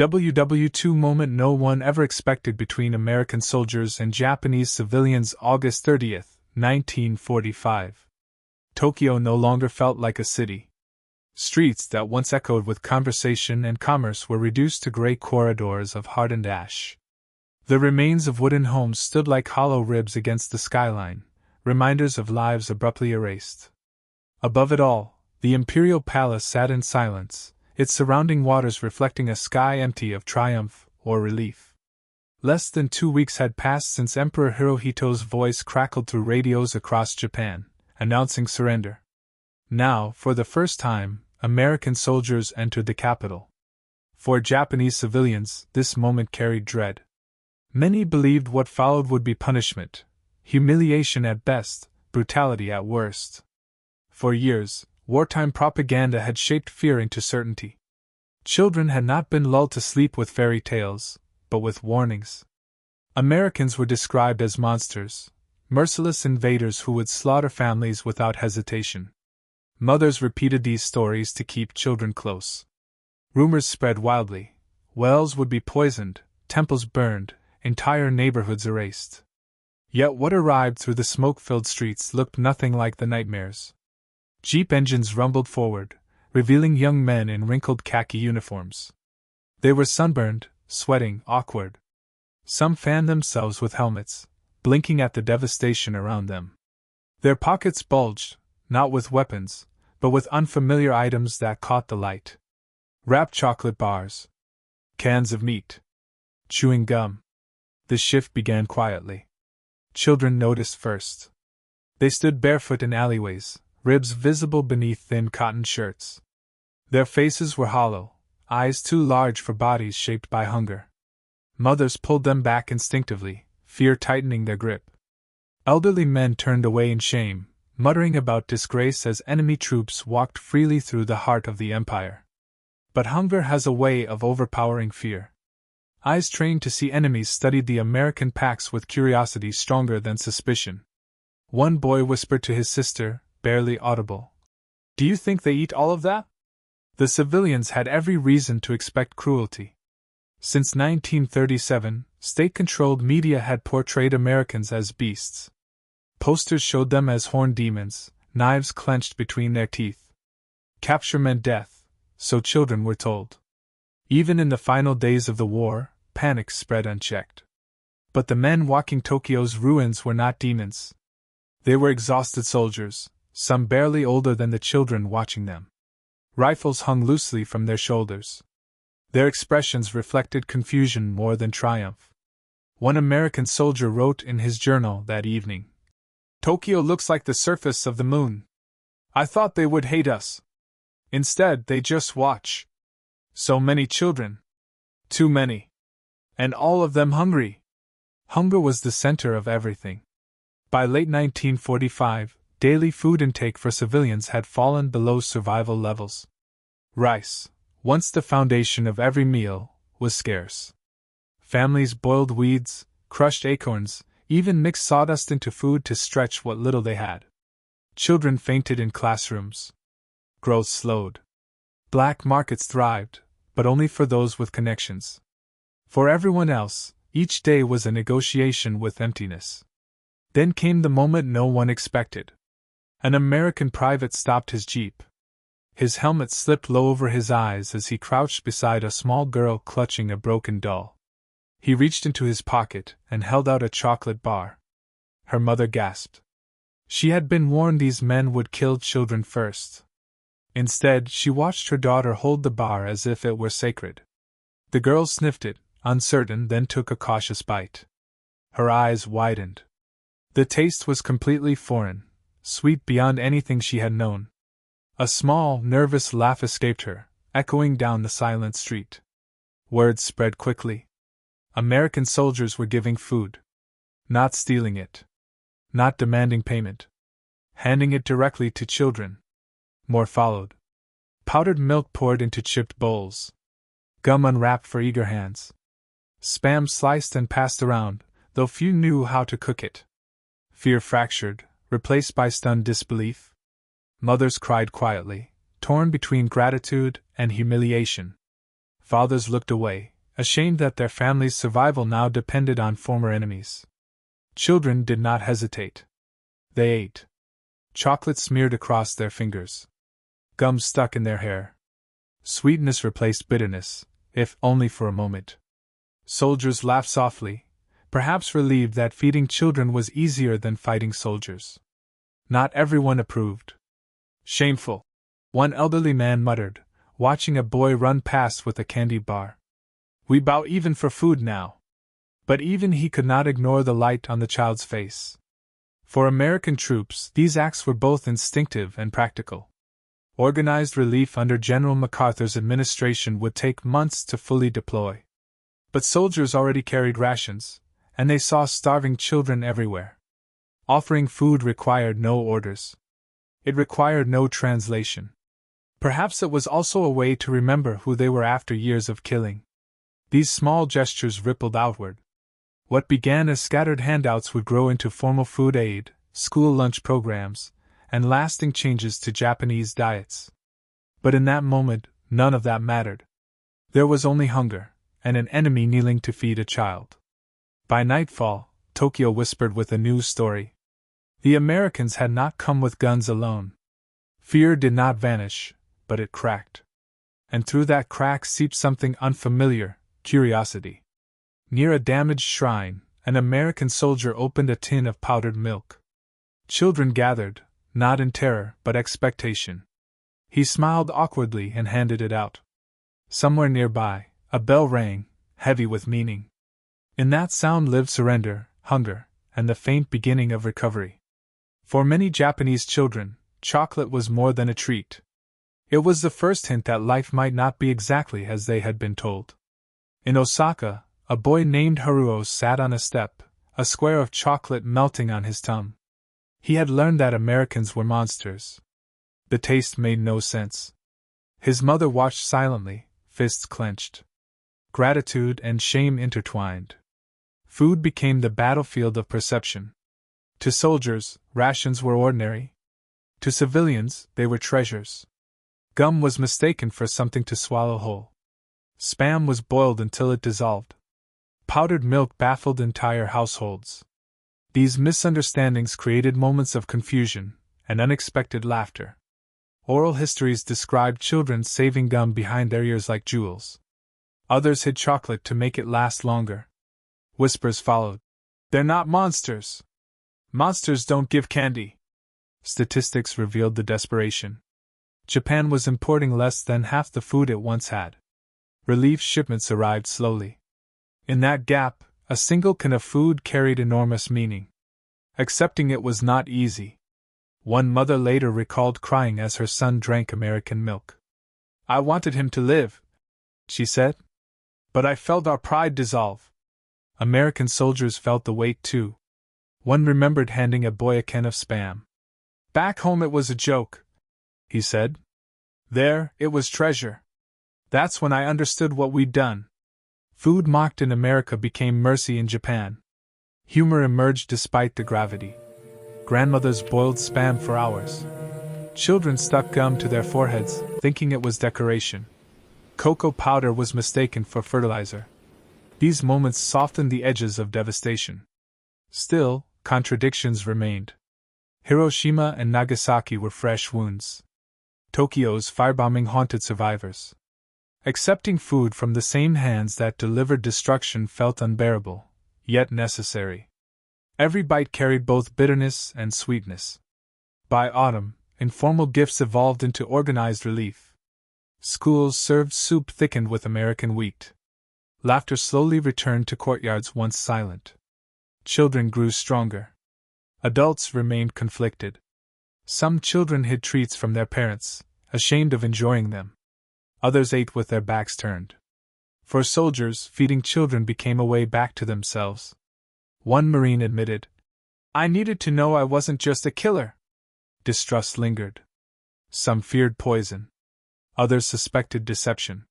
WW2 moment no one ever expected between American soldiers and Japanese civilians. August 30th, 1945. Tokyo no longer felt like a city. Streets that once echoed with conversation and commerce were reduced to gray corridors of hardened ash. The remains of wooden homes stood like hollow ribs against the skyline, reminders of lives abruptly erased. Above it all, the imperial palace sat in silence, its surrounding waters reflecting a sky empty of triumph or relief. Less than 2 weeks had passed since Emperor Hirohito's voice crackled through radios across Japan, announcing surrender. Now, for the first time, American soldiers entered the capital. For Japanese civilians, this moment carried dread. Many believed what followed would be punishment, humiliation at best, brutality at worst. For years, wartime propaganda had shaped fear into certainty. Children had not been lulled to sleep with fairy tales, but with warnings. Americans were described as monsters, merciless invaders who would slaughter families without hesitation. Mothers repeated these stories to keep children close. Rumors spread wildly. Wells would be poisoned, temples burned, entire neighborhoods erased. Yet what arrived through the smoke-filled streets looked nothing like the nightmares. Jeep engines rumbled forward, revealing young men in wrinkled khaki uniforms. They were sunburned, sweating, awkward. Some fanned themselves with helmets, blinking at the devastation around them. Their pockets bulged, not with weapons, but with unfamiliar items that caught the light. Wrapped chocolate bars. Cans of meat. Chewing gum. The shift began quietly. Children noticed first. They stood barefoot in alleyways, ribs visible beneath thin cotton shirts. Their faces were hollow, eyes too large for bodies shaped by hunger. Mothers pulled them back instinctively, fear tightening their grip. Elderly men turned away in shame, muttering about disgrace as enemy troops walked freely through the heart of the empire. But hunger has a way of overpowering fear. Eyes trained to see enemies studied the American packs with curiosity stronger than suspicion. One boy whispered to his sister, barely audible, "Do you think they eat all of that?" The civilians had every reason to expect cruelty. Since 1937, state-controlled media had portrayed Americans as beasts. Posters showed them as horned demons, knives clenched between their teeth. Capture meant death, so children were told. Even in the final days of the war, panic spread unchecked. But the men walking Tokyo's ruins were not demons. They were exhausted soldiers, some barely older than the children watching them. Rifles hung loosely from their shoulders. Their expressions reflected confusion more than triumph. One American soldier wrote in his journal that evening, "Tokyo looks like the surface of the moon. I thought they would hate us. Instead, they just watch. So many children. Too many. And all of them hungry." Hunger was the center of everything. By late 1945, daily food intake for civilians had fallen below survival levels. Rice, once the foundation of every meal, was scarce. Families boiled weeds, crushed acorns, even mixed sawdust into food to stretch what little they had. Children fainted in classrooms. Growth slowed. Black markets thrived, but only for those with connections. For everyone else, each day was a negotiation with emptiness. Then came the moment no one expected. An American private stopped his jeep. His helmet slipped low over his eyes as he crouched beside a small girl clutching a broken doll. He reached into his pocket and held out a chocolate bar. Her mother gasped. She had been warned these men would kill children first. Instead, she watched her daughter hold the bar as if it were sacred. The girl sniffed it, uncertain, then took a cautious bite. Her eyes widened. The taste was completely foreign, sweet beyond anything she had known. A small, nervous laugh escaped her, echoing down the silent street. Word spread quickly. American soldiers were giving food. Not stealing it. Not demanding payment. Handing it directly to children. More followed. Powdered milk poured into chipped bowls. Gum unwrapped for eager hands. Spam sliced and passed around, though few knew how to cook it. Fear fractured, replaced by stunned disbelief. Mothers cried quietly, torn between gratitude and humiliation. Fathers looked away, ashamed that their family's survival now depended on former enemies. Children did not hesitate. They ate. Chocolate smeared across their fingers. Gum stuck in their hair. Sweetness replaced bitterness, if only for a moment. Soldiers laughed softly, perhaps relieved that feeding children was easier than fighting soldiers. Not everyone approved. Shameful, one elderly man muttered, watching a boy run past with a candy bar. We bow even for food now. But even he could not ignore the light on the child's face. For American troops, these acts were both instinctive and practical. Organized relief under General MacArthur's administration would take months to fully deploy. But soldiers already carried rations, and they saw starving children everywhere. Offering food required no orders. It required no translation. Perhaps it was also a way to remember who they were after years of killing. These small gestures rippled outward. What began as scattered handouts would grow into formal food aid, school lunch programs, and lasting changes to Japanese diets. But in that moment, none of that mattered. There was only hunger, and an enemy kneeling to feed a child. By nightfall, Tokyo whispered with a news story. The Americans had not come with guns alone. Fear did not vanish, but it cracked. And through that crack seeped something unfamiliar, curiosity. Near a damaged shrine, an American soldier opened a tin of powdered milk. Children gathered, not in terror but expectation. He smiled awkwardly and handed it out. Somewhere nearby, a bell rang, heavy with meaning. In that sound lived surrender, hunger, and the faint beginning of recovery. For many Japanese children, chocolate was more than a treat. It was the first hint that life might not be exactly as they had been told. In Osaka, a boy named Haruo sat on a step, a square of chocolate melting on his tongue. He had learned that Americans were monsters. The taste made no sense. His mother watched silently, fists clenched. Gratitude and shame intertwined. Food became the battlefield of perception. To soldiers, rations were ordinary. To civilians, they were treasures. Gum was mistaken for something to swallow whole. Spam was boiled until it dissolved. Powdered milk baffled entire households. These misunderstandings created moments of confusion and unexpected laughter. Oral histories described children saving gum behind their ears like jewels. Others hid chocolate to make it last longer. Whispers followed. They're not monsters. Monsters don't give candy. Statistics revealed the desperation. Japan was importing less than half the food it once had. Relief shipments arrived slowly. In that gap, a single can of food carried enormous meaning. Accepting it was not easy. One mother later recalled crying as her son drank American milk. I wanted him to live, she said. But I felt our pride dissolve. American soldiers felt the weight too. One remembered handing a boy a can of Spam. Back home it was a joke, he said. There, it was treasure. That's when I understood what we'd done. Food mocked in America became mercy in Japan. Humor emerged despite the gravity. Grandmothers boiled Spam for hours. Children stuck gum to their foreheads, thinking it was decoration. Cocoa powder was mistaken for fertilizer. These moments softened the edges of devastation. Still, contradictions remained. Hiroshima and Nagasaki were fresh wounds. Tokyo's firebombing haunted survivors. Accepting food from the same hands that delivered destruction felt unbearable, yet necessary. Every bite carried both bitterness and sweetness. By autumn, informal gifts evolved into organized relief. Schools served soup thickened with American wheat. Laughter slowly returned to courtyards once silent. Children grew stronger. Adults remained conflicted. Some children hid treats from their parents, ashamed of enjoying them. Others ate with their backs turned. For soldiers, feeding children became a way back to themselves. One Marine admitted, I needed to know I wasn't just a killer. Distrust lingered. Some feared poison. Others suspected deception.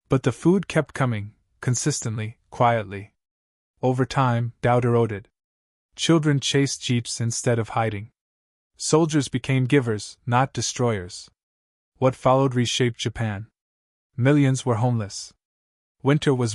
But the food kept coming, consistently, quietly. Over time, doubt eroded. Children chased jeeps instead of hiding. Soldiers became givers, not destroyers. What followed reshaped Japan. Millions were homeless. Winter was